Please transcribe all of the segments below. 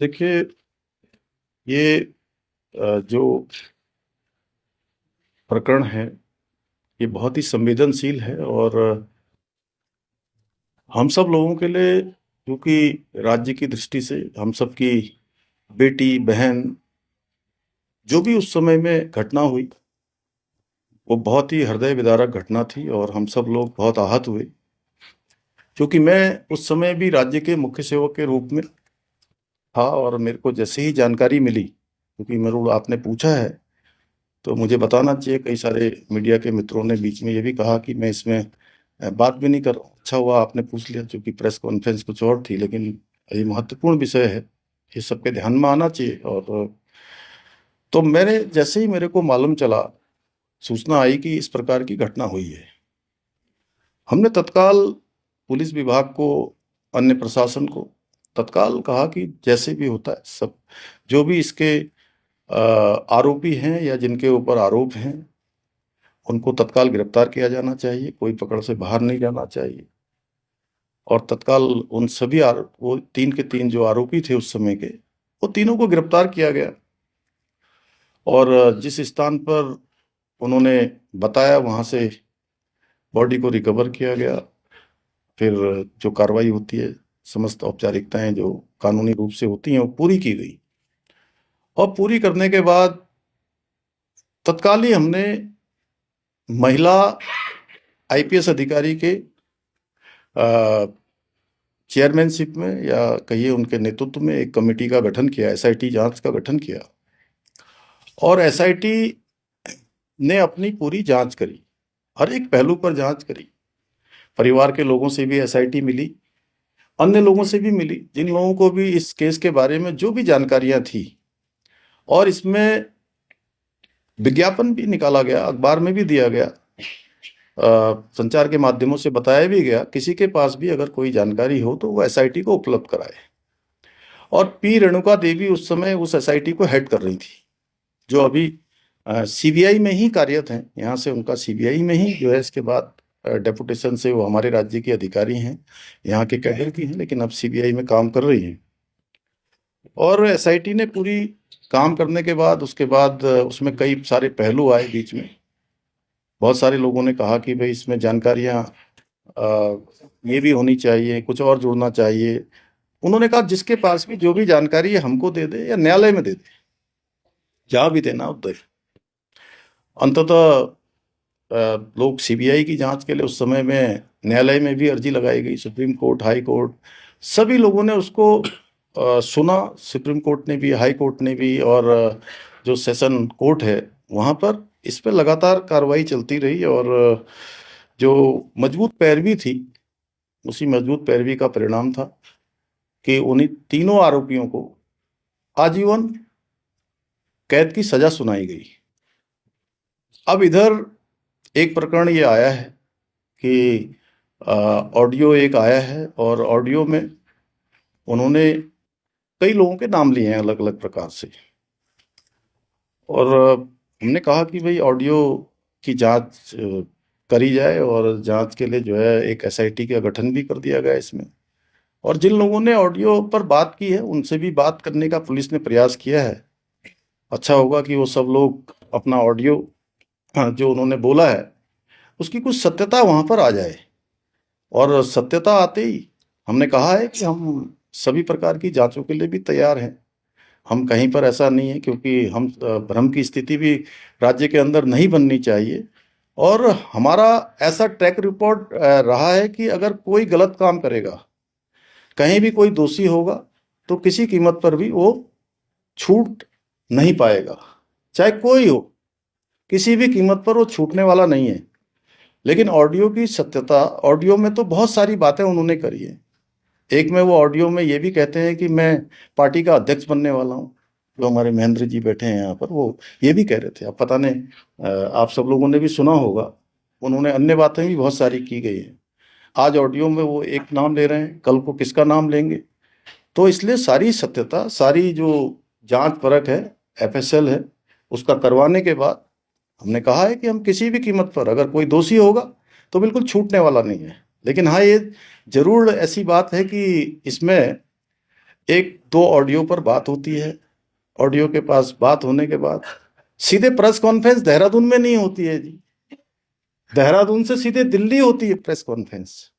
देखिए, ये जो प्रकरण है, ये बहुत ही संवेदनशील है और हम सब लोगों के लिए, क्योंकि राज्य की दृष्टि से हम सब की बेटी बहन जो भी उस समय में घटना हुई, वो बहुत ही हृदय विदारक घटना थी और हम सब लोग बहुत आहत हुए। क्योंकि मैं उस समय भी राज्य के मुख्य सेवक के रूप में था और मेरे को जैसे ही जानकारी मिली, क्योंकि मेरे को आपने पूछा है तो मुझे बताना चाहिए। कई सारे मीडिया के मित्रों ने बीच में ये भी कहा कि मैं इसमें बात भी नहीं कर रहा हूँ। अच्छा हुआ आपने पूछ लिया, क्योंकि प्रेस कॉन्फ्रेंस कुछ और थी, लेकिन ये महत्वपूर्ण विषय है, ये सबके ध्यान में आना चाहिए। और तो मेरे जैसे ही मेरे को मालूम चला, सूचना आई कि इस प्रकार की घटना हुई है, हमने तत्काल पुलिस विभाग को, अन्य प्रशासन को तत्काल कहा कि जैसे भी होता है सब, जो भी इसके आरोपी हैं या जिनके ऊपर आरोप हैं, उनको तत्काल गिरफ्तार किया जाना चाहिए, कोई पकड़ से बाहर नहीं जाना चाहिए। और तत्काल उन सभी वो तीन के तीन जो आरोपी थे उस समय के, वो तीनों को गिरफ्तार किया गया। और जिस स्थान पर उन्होंने बताया, वहां से बॉडी को रिकवर किया गया। फिर जो कार्रवाई होती है, समस्त औपचारिकताएं जो कानूनी रूप से होती हैं, वो पूरी की गई। और पूरी करने के बाद तत्काल ही हमने महिला आईपीएस अधिकारी के चेयरमैनशिप में, या कहिए उनके नेतृत्व में, एक कमेटी का गठन किया, एसआईटी जांच का गठन किया। और एसआईटी ने अपनी पूरी जांच करी, हर एक पहलू पर जांच करी। परिवार के लोगों से भी एसआईटी मिली, अन्य लोगों से भी मिली, जिन लोगों को भी इस केस के बारे में जो भी जानकारियां थी। और इसमें विज्ञापन भी निकाला गया, अखबार में भी दिया गया, संचार के माध्यमों से बताया भी गया, किसी के पास भी अगर कोई जानकारी हो तो वो एसआईटी को उपलब्ध कराए। और पी रेणुका देवी उस समय उस एसआईटी को हेड कर रही थी, जो अभी सीबीआई में ही कार्यरत हैं। यहाँ से उनका सीबीआई में ही जो है, इसके बाद डेपुटेशन से वो हमारे राज्य की अधिकारी हैं, यहाँ के कैडर की हैं, लेकिन अब सीबीआई में काम कर रही हैं। और एसआईटी ने पूरी काम करने के बाद, उसके बाद उसमें कई सारे पहलू आए बीच में। बहुत सारे लोगों ने कहा कि भाई इसमें जानकारियां ये भी होनी चाहिए, कुछ और जुड़ना चाहिए। उन्होंने कहा जिसके पास भी जो भी जानकारी है हमको दे दे या न्यायालय में दे दे, जहाँ भी देना उधर। अंततः लोग सीबीआई की जांच के लिए उस समय में न्यायालय में भी अर्जी लगाई गई, सुप्रीम कोर्ट, हाई कोर्ट, सभी लोगों ने उसको सुना। सुप्रीम कोर्ट ने भी, हाई कोर्ट ने भी, और जो सेशन कोर्ट है वहाँ पर इस पर लगातार कार्रवाई चलती रही। और जो मजबूत पैरवी थी, उसी मजबूत पैरवी का परिणाम था कि उन्हीं तीनों आरोपियों को आजीवन कैद की सजा सुनाई गई। अब इधर एक प्रकरण ये आया है कि ऑडियो एक आया है, और ऑडियो में उन्होंने कई लोगों के नाम लिए हैं अलग अलग प्रकार से। और हमने कहा कि भाई ऑडियो की जांच करी जाए, और जांच के लिए जो है एक एसआईटी का गठन भी कर दिया गया इसमें। और जिन लोगों ने ऑडियो पर बात की है, उनसे भी बात करने का पुलिस ने प्रयास किया है। अच्छा होगा कि वो सब लोग अपना ऑडियो जो उन्होंने बोला है उसकी कुछ सत्यता वहां पर आ जाए। और सत्यता आते ही हमने कहा है कि हम सभी प्रकार की जांचों के लिए भी तैयार हैं। हम कहीं पर ऐसा नहीं है, क्योंकि हम भ्रम की स्थिति भी राज्य के अंदर नहीं बननी चाहिए। और हमारा ऐसा ट्रैक रिकॉर्ड रहा है कि अगर कोई गलत काम करेगा, कहीं भी कोई दोषी होगा, तो किसी कीमत पर भी वो छूट नहीं पाएगा, चाहे कोई हो, किसी भी कीमत पर वो छूटने वाला नहीं है। लेकिन ऑडियो की सत्यता, ऑडियो में तो बहुत सारी बातें उन्होंने करी है। एक में वो ऑडियो में ये भी कहते हैं कि मैं पार्टी का अध्यक्ष बनने वाला हूँ। जो हमारे महेंद्र जी बैठे हैं यहाँ पर, वो ये भी कह रहे थे। अब पता नहीं, आप सब लोगों ने भी सुना होगा, उन्होंने अन्य बातें भी बहुत सारी की गई हैं। आज ऑडियो में वो एक नाम ले रहे हैं, कल को किसका नाम लेंगे। तो इसलिए सारी सत्यता, सारी जो जांच परख है, एफएसएल है, उसका करवाने के बाद हमने कहा है कि हम किसी भी कीमत पर, अगर कोई दोषी होगा तो बिल्कुल छूटने वाला नहीं है। लेकिन हाँ, ये जरूर ऐसी बात है कि इसमें एक दो ऑडियो पर बात होती है, ऑडियो के पास बात होने के बाद सीधे प्रेस कॉन्फ्रेंस देहरादून में नहीं होती है जी, देहरादून से सीधे दिल्ली होती है प्रेस कॉन्फ्रेंस।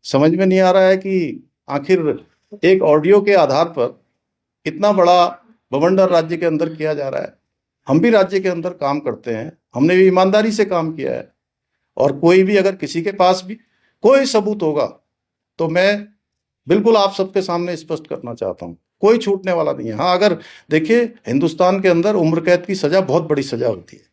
समझ में नहीं आ रहा है कि आखिर एक ऑडियो के आधार पर इतना बड़ा बवंडर राज्य के अंदर किया जा रहा है। हम भी राज्य के अंदर काम करते हैं, हमने भी ईमानदारी से काम किया है, और कोई भी अगर किसी के पास भी कोई सबूत होगा तो मैं बिल्कुल आप सबके सामने स्पष्ट करना चाहता हूं, कोई छूटने वाला नहीं है। हाँ, अगर देखिए, हिंदुस्तान के अंदर उम्र कैद की सजा बहुत बड़ी सजा होती है,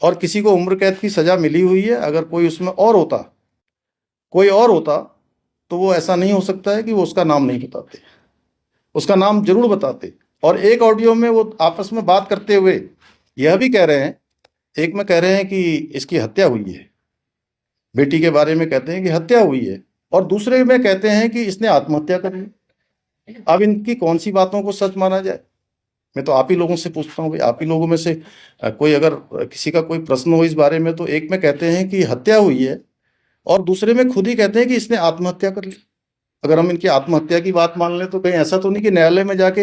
और किसी को उम्र कैद की सजा मिली हुई है, अगर कोई उसमें कोई और होता तो वो ऐसा नहीं हो सकता है कि वो उसका नाम नहीं बताते, उसका नाम जरूर बताते। और एक ऑडियो में वो आपस में बात करते हुए यह भी कह रहे हैं, एक में कह रहे हैं कि इसकी हत्या हुई है, बेटी के बारे में कहते हैं कि हत्या हुई है, और दूसरे में कहते हैं कि इसने आत्महत्या कर ली। अब इनकी कौन सी बातों को सच माना जाए? मैं तो आप ही लोगों से पूछता हूँ भाई, आप ही लोगों में से कोई अगर किसी का कोई प्रश्न हो इस बारे में, तो एक में कहते हैं कि हत्या हुई है और दूसरे में खुद ही कहते हैं कि इसने आत्महत्या कर ली। अगर हम इनकी आत्महत्या की बात मान लें तो कहीं ऐसा तो नहीं कि न्यायालय में जाके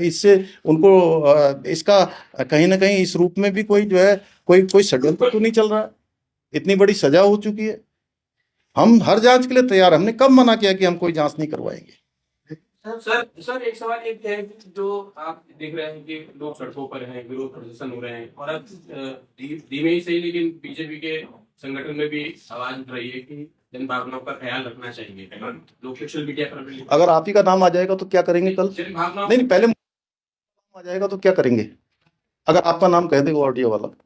इससे उनको इसका कहीं ना कहीं इस रूप में भी कोई जो है कोई षड्यंत्र तो नहीं चल रहा है? इतनी बड़ी सजा हो चुकी है, हम हर जांच के लिए तैयार। हमने कब मना किया कि हम कोई जांच नहीं करवाएंगे? सर एक सवाल ये है कि जो आप देख रहे हैं कि लोग सड़कों पर हैं, विरोध प्रदर्शन हो रहे हैं, और अब धीमे ही सही लेकिन बीजेपी के संगठन में भी आवाज उठ रही है कि जन भावनाओं का ख्याल रखना चाहिए। लोग सोशल मीडिया पर भी, अगर आप ही का नाम आ जाएगा तो क्या करेंगे कल? जन भावनाओं नहीं, पहले आ जाएगा तो क्या करेंगे? अगर आपका नाम कह देगा ऑडियो वाला तो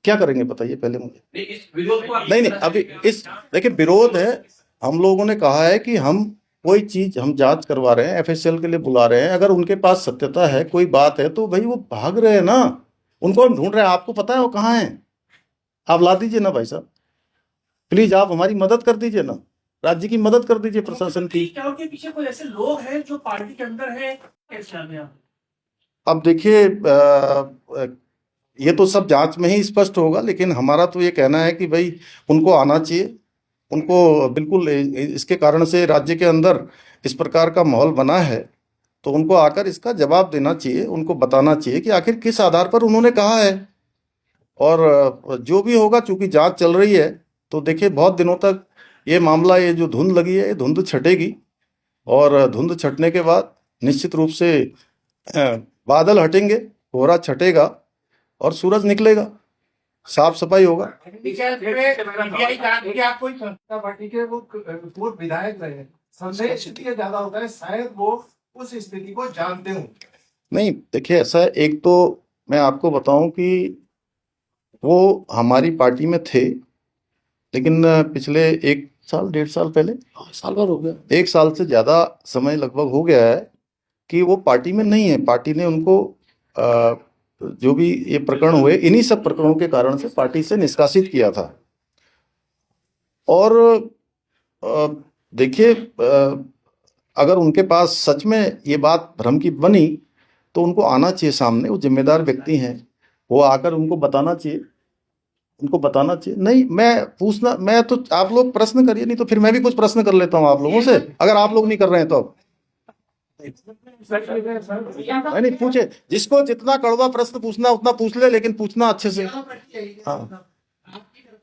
क्या करेंगे बताइए पहले मुझे। इस विरोध को नहीं, अभी इस देखिए, विरोध है, हम लोगों ने कहा है कि हम कोई चीज हम जांच करवा रहे हैं, एफएसएल के लिए बुला रहे हैं, अगर उनके पास सत्यता है, कोई बात है, तो भाई वो भाग रहे हैं ना, उनको हम ढूंढ रहे हैं। आपको पता है वो कहाँ है? आप ला दीजिए ना भाई साहब, प्लीज आप हमारी मदद कर दीजिए ना, राज्य की मदद कर दीजिए, प्रशासन की। क्या उनके पीछे कोई ऐसे लोग हैं जो पार्टी के अंदर है? अब देखिए, ये तो सब जांच में ही स्पष्ट होगा, लेकिन हमारा तो ये कहना है कि भाई उनको आना चाहिए, उनको बिल्कुल इसके कारण से राज्य के अंदर इस प्रकार का माहौल बना है, तो उनको आकर इसका जवाब देना चाहिए, उनको बताना चाहिए कि आखिर किस आधार पर उन्होंने कहा है। और जो भी होगा, चूंकि जांच चल रही है, तो देखिए बहुत दिनों तक ये मामला, ये जो धुंध लगी है, ये धुंध छटेगी, और धुंध छटने के बाद निश्चित रूप से बादल हटेंगे, कोहरा छटेगा और सूरज निकलेगा, साफ सफाई होगा। पार्टी के वो पूर्व विधायक रहे, संदेह इसलिए ज्यादा होता है, शायद वो उस स्थिति को जानते हो। नहीं, देखिए ऐसा है, एक तो मैं आपको बताऊं कि वो हमारी पार्टी में थे, लेकिन पिछले 1 साल 1.5 साल पहले, साल भर हो गया, 1 साल से ज्यादा समय लगभग हो गया है कि वो पार्टी में नहीं है। पार्टी ने उनको जो भी ये प्रकरण हुए, इन्हीं सब प्रकरणों के कारण से पार्टी से निष्कासित किया था। और देखिए, अगर उनके पास सच में ये बात भ्रम की बनी तो उनको आना चाहिए सामने, वो जिम्मेदार व्यक्ति हैं, वो आकर उनको बताना चाहिए, उनको बताना चाहिए। नहीं, मैं तो, आप लोग प्रश्न करिए, नहीं तो फिर मैं भी कुछ प्रश्न कर लेता हूँ आप लोगों से, अगर आप लोग नहीं कर रहे हैं तो। नहीं, पूछे, जिसको जितना कड़वा प्रश्न पूछना उतना पूछ ले, लेकिन पूछना अच्छे से। हाँ,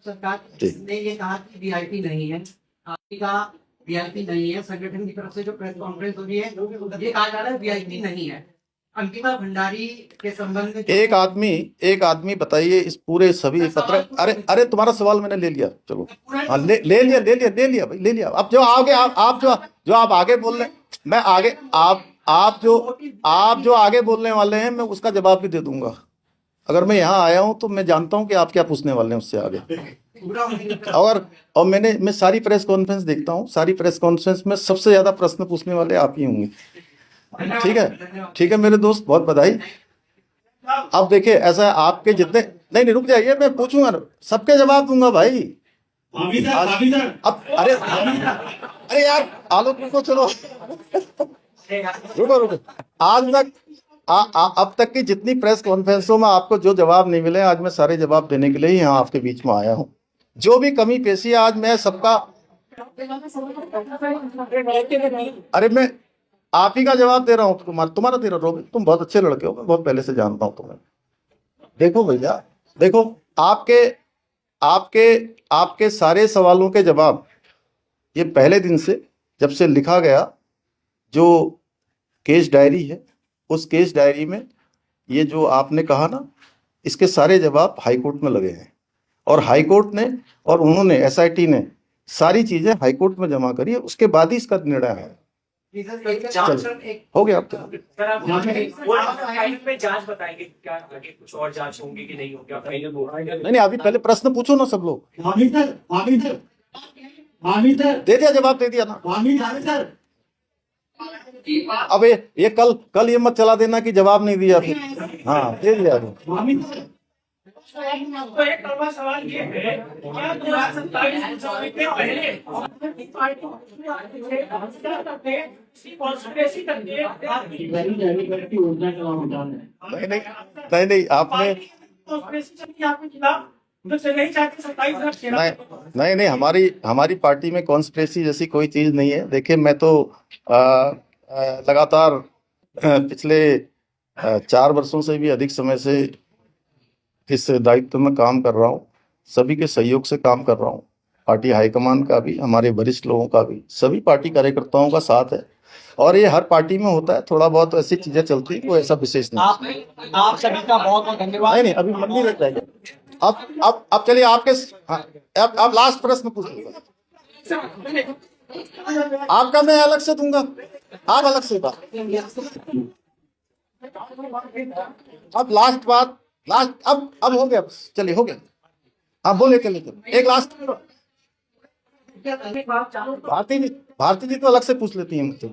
सरकार ने ये कहा कि वीआईपी नहीं है, आपकी कहा वीआईपी नहीं है, संगठन की तरफ से जो प्रेस कॉन्फ्रेंस हुई है ये कहा जा रहा है वीआईपी नहीं है। अंकिता भंडारी के संबंध में एक आदमी बताइए, इस पूरे सभी पत्र, अरे तुम्हारा सवाल मैंने ले लिया, चलो, हाँ, ले लिया भाई, ले लिया। अब जो आगे आप जो आप आगे बोल रहे, मैं आगे आप जो आगे बोलने वाले हैं, मैं उसका जवाब भी दे दूंगा। अगर मैं यहाँ आया हूँ तो मैं जानता हूँ कि आप क्या पूछने वाले हैं उससे आगे। और मैं सारी प्रेस कॉन्फ्रेंस देखता हूँ, सारी प्रेस कॉन्फ्रेंस में सबसे ज्यादा प्रश्न पूछने वाले आप ही होंगे। ठीक है मेरे दोस्त, बहुत बधाई। अब देखिए, ऐसा है, आपके जितने, नहीं रुक जाइए, मैं पूछूंगा, सबके जवाब दूंगा भाई। अब अरे यार, आलोक रुको, चलो रुको। आज तक अब तक की जितनी प्रेस कॉन्फ्रेंसों में आपको जो जवाब नहीं मिले, आज मैं सारे जवाब देने के लिए ही यहाँ आपके बीच में आया हूँ। जो भी कमी पेशी है, आज मैं सबका, अरे आप ही का जवाब दे रहा हूँ, तुम्हारा दे रहा हूँ। तुम बहुत अच्छे लड़के हो, मैं बहुत पहले से जानता हूँ तुम्हें। देखो भैया, देखो, आपके आपके आपके सारे सवालों के जवाब ये पहले दिन से, जब से लिखा गया जो केस डायरी है, उस केस डायरी में ये जो आपने कहा ना, इसके सारे जवाब हाईकोर्ट में लगे हैं। और हाईकोर्ट ने और उन्होंने एसआईटी ने सारी चीजें हाईकोर्ट में जमा करी है, उसके बाद ही इसका निर्णय है। हो गया आपके सर आप फाइल पे जांच बताएंगे क्या आगे कुछ और जांच होंगी कि नहीं होगी? आप फाइनल बोल रहे हैं। नहीं, अभी पहले प्रश्न पूछो ना सब लोग। दे दिया, जवाब दे दिया ना। अब ये कल ये मत चला देना कि जवाब नहीं दिया फिर। हाँ, दे दिया। तो एक लंबा सवाल ये है, क्या 2027 चुनाव के पहले कॉन्स्पिरेसी करके नहीं, आपने नहीं, हमारी पार्टी में कॉन्स्पिरेसी जैसी कोई चीज नहीं है। देखिए, मैं तो लगातार पिछले 4 वर्षों से भी अधिक समय से इस दायित्व में काम कर रहा हूँ। सभी के सहयोग से काम कर रहा हूँ। पार्टी हाईकमान का भी, हमारे वरिष्ठ लोगों का भी, सभी पार्टी कार्यकर्ताओं का साथ है। और ये हर पार्टी में होता है, थोड़ा बहुत ऐसी चीजें चलती है, कोई ऐसा विशेष नहीं। आप सभी का बहुत बहुत धन्यवाद। नहीं, अभी मन नहीं लग जाएगा। अब चलिए, आपके अब लास्ट प्रश्न पूछ लीजिए। आपका मैं अलग से दूंगा, आप अलग से बात। अब लास्ट बात, अब हो गया, चलिए हो गया। आप बोले, चलिए एक लास्ट। भारती जी तो अलग से पूछ लेती हैं मुझसे।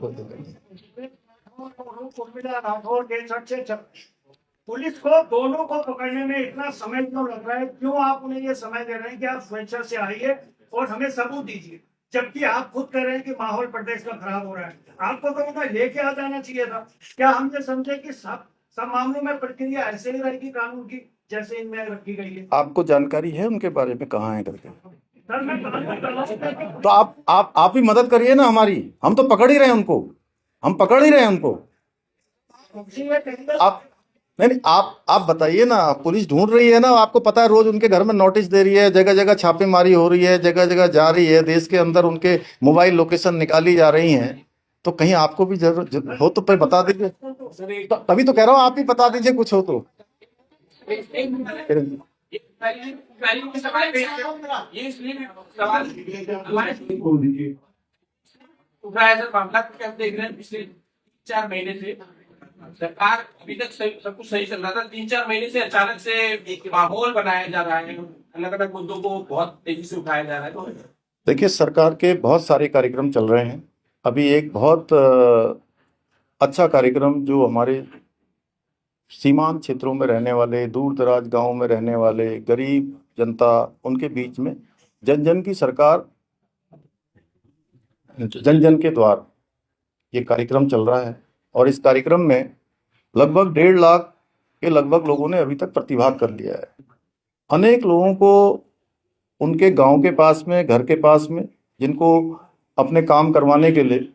पुलिस को दोनों को पकड़ने में इतना समय क्यों लग रहा है? क्यों आप उन्हें ये समय दे रहे हैं कि आप स्वेच्छा से आइए और हमें सबूत दीजिए, जबकि आप खुद कह रहे हैं कि माहौल प्रदेश का खराब हो रहा है? आपको तो उन्हें लेके आ जाना चाहिए था। क्या हम ये समझे कि सब मामलों में प्रक्रिया ऐसे ही रहेगी कानून की जैसे इनमें रखी गई है? आपको जानकारी है उनके बारे में, कहाँ है करके? सर मैं तो आप ही मदद करिए ना हमारी। हम तो पकड़ ही रहे हैं उनको, हम पकड़ ही रहे हैं उनको। आप नहीं, आप बताइए ना। पुलिस ढूंढ रही है ना, आपको पता है, रोज उनके घर में नोटिस दे रही है, जगह जगह छापेमारी हो रही है, जगह जगह जा रही है, देश के अंदर उनके मोबाइल लोकेशन निकाली जा रही हैं। तो कहीं आपको भी जरूर हो तो बता दीजिए। तभी तो कह रहा हूँ, आप ही बता दीजिए कुछ हो तो। देख रहे हैं पिछले 4 महीने से सरकार अभी तक सब कुछ सही चल रहा था। 3-4 महीने से अचानक से एक माहौल बनाया जा रहा है, अलग अलग मुद्दों को बहुत तेजी से उठाया जा रहा है। तो देखिए, सरकार के बहुत सारे कार्यक्रम चल रहे हैं। अभी एक बहुत अच्छा कार्यक्रम जो हमारे सीमांत क्षेत्रों में रहने वाले, दूर दराज गांवों में रहने वाले गरीब जनता, उनके बीच में जन जन की सरकार, जन जन के द्वार, ये कार्यक्रम चल रहा है। और इस कार्यक्रम में लगभग 1.5 लाख के लगभग लोगों ने अभी तक प्रतिभाग कर लिया है। अनेक लोगों को उनके गांव के पास में, घर के पास में, जिनको अपने काम करवाने के लिए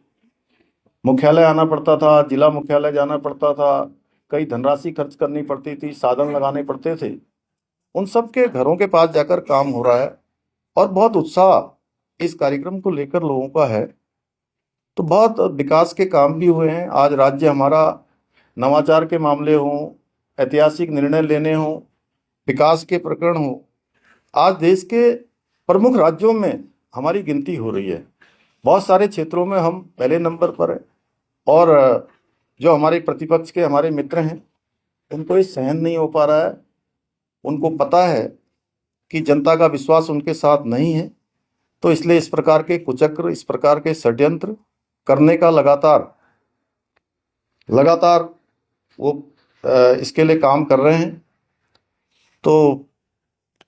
मुख्यालय आना पड़ता था, जिला मुख्यालय जाना पड़ता था, कई धनराशि खर्च करनी पड़ती थी, साधन लगाने पड़ते थे, उन सब के घरों के पास जाकर काम हो रहा है। और बहुत उत्साह इस कार्यक्रम को लेकर लोगों का है। तो बहुत विकास के काम भी हुए हैं। आज राज्य हमारा नवाचार के मामले हों, ऐतिहासिक निर्णय लेने हों, विकास के प्रकरण हों, आज देश के प्रमुख राज्यों में हमारी गिनती हो रही है। बहुत सारे क्षेत्रों में हम पहले नंबर पर हैं। और जो हमारे प्रतिपक्ष के हमारे मित्र हैं, उनको ये सहन नहीं हो पा रहा है। उनको पता है कि जनता का विश्वास उनके साथ नहीं है। तो इसलिए इस प्रकार के कुचक्र, इस प्रकार के षड्यंत्र करने का लगातार वो इसके लिए काम कर रहे हैं। तो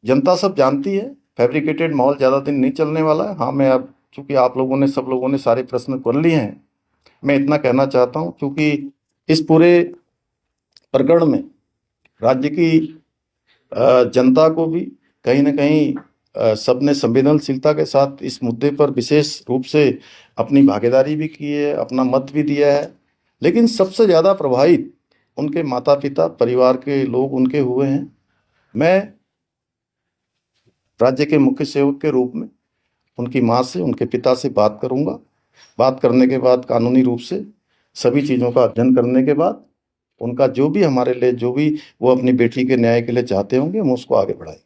जनता सब जानती है, फैब्रिकेटेड माहौल ज़्यादा दिन नहीं चलने वाला है। हाँ, मैं अब चूँकि आप लोगों ने, सब लोगों ने सारे प्रश्न कर लिए हैं, मैं इतना कहना चाहता हूँ, क्योंकि इस पूरे प्रकरण में राज्य की जनता को भी कहीं ना कहीं सबने संवेदनशीलता के साथ इस मुद्दे पर विशेष रूप से अपनी भागीदारी भी की है, अपना मत भी दिया है। लेकिन सबसे ज़्यादा प्रभावित उनके माता पिता, परिवार के लोग उनके हुए हैं। मैं राज्य के मुख्य सेवक के रूप में उनकी माँ से, उनके पिता से बात करूंगा। बात करने के बाद कानूनी रूप से सभी चीज़ों का अध्ययन करने के बाद उनका जो भी हमारे लिए, जो भी वो अपनी बेटी के न्याय के लिए चाहते होंगे, हम उसको आगे बढ़ाएंगे।